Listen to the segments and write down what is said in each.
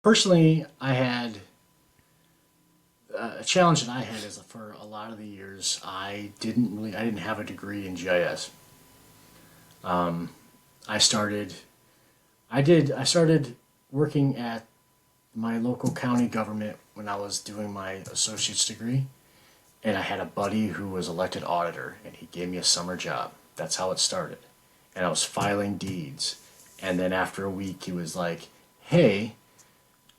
Personally, I had a challenge that I had is for a lot of the years I didn't have a degree in GIS. Um, I started I started working at my local county government when I was doing my associate's degree, and I had a buddy who was elected auditor, and he gave me a summer job. That's how it started, and I was filing deeds, and then after a week he was like, "Hey,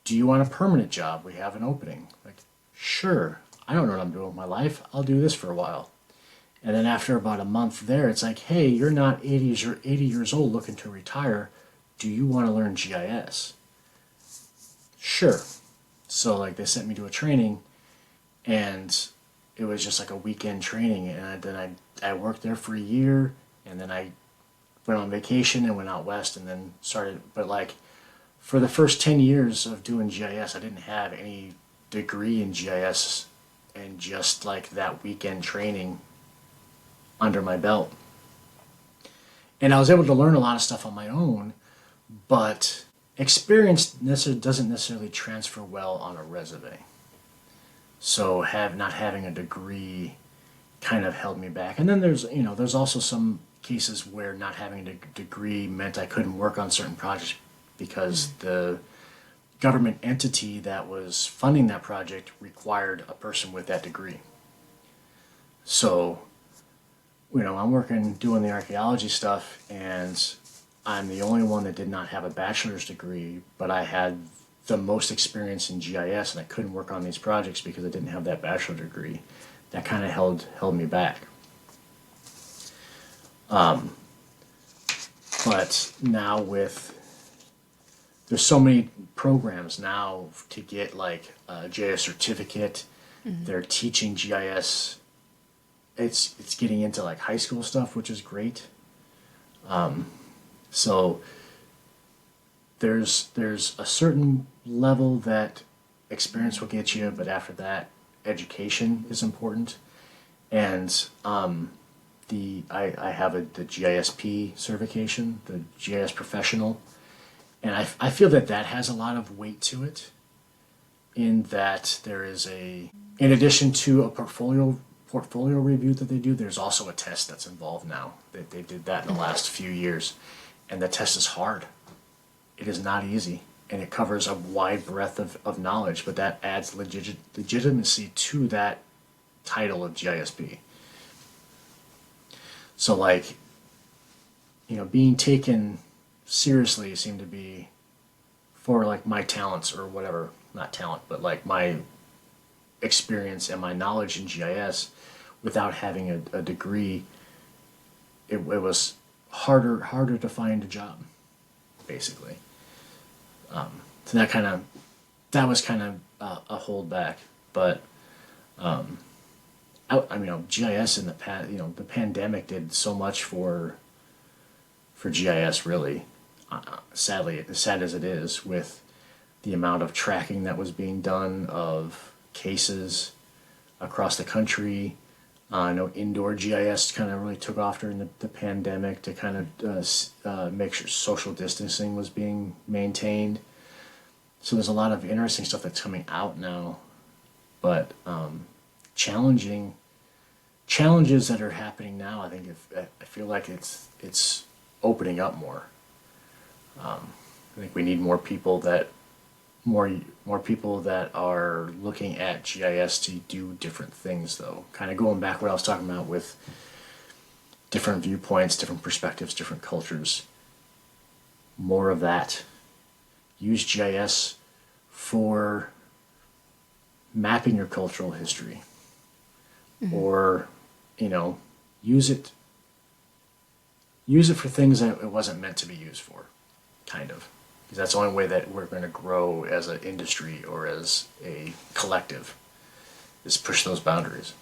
do you want a permanent job? We have an opening." Like, sure. I don't know what I'm doing with my life. I'll do this for a while. And then after about a month there, it's like, hey, you're not 80 years old looking to retire. Do you want to learn GIS? Sure. So like they sent me to a training, and it was just like a weekend training, and I worked there for a year, and then I went on vacation and went out west, and then started. But like for the first 10 years of doing GIS, I didn't have any degree in GIS, and just like that weekend training under my belt. And I was able to learn a lot of stuff on my own, but experience doesn't necessarily transfer well on a resume. So not having a degree kind of held me back. And then there's also some cases where not having a degree meant I couldn't work on certain projects because the government entity that was funding that project required a person with that degree. So, I'm working doing the archaeology stuff, and I'm the only one that did not have a bachelor's degree, but I had the most experience in GIS, and I couldn't work on these projects because I didn't have that bachelor degree. That kind of held me back. But now there's so many programs now to get like a GIS certificate. They're teaching GIS. It's getting into like high school stuff, which is great. So there's a certain level that experience will get you, but after that, education is important. And I have the GISP certification, the GIS professional, and I feel that has a lot of weight to it. In that there is in addition to a portfolio review that they do, there's also a test that's involved now. They did that in the last few years, and the test is hard. It is not easy, and it covers a wide breadth of knowledge, but that adds legitimacy to that title of GISP. So like, being taken seriously seemed to be for like my talents or whatever, not talent, but like my experience and my knowledge in GIS without having a degree, it was harder to find a job, basically. So that was kind of a holdback, but GIS in the past, the pandemic did so much for GIS, really. Sadly, as sad as it is, with the amount of tracking that was being done of cases across the country. I know indoor GIS kind of really took off during the pandemic to kind of make sure social distancing was being maintained. So there's a lot of interesting stuff that's coming out now, but challenges that are happening now. I feel like it's opening up more. I think we need more people that are looking at GIS to do different things, though. Kind of going back what I was talking about with different viewpoints, different perspectives, different cultures. More of that. Use GIS for mapping your cultural history, or use it for things that it wasn't meant to be used for, kind of. Because that's the only way that we're going to grow as an industry or as a collective, is push those boundaries.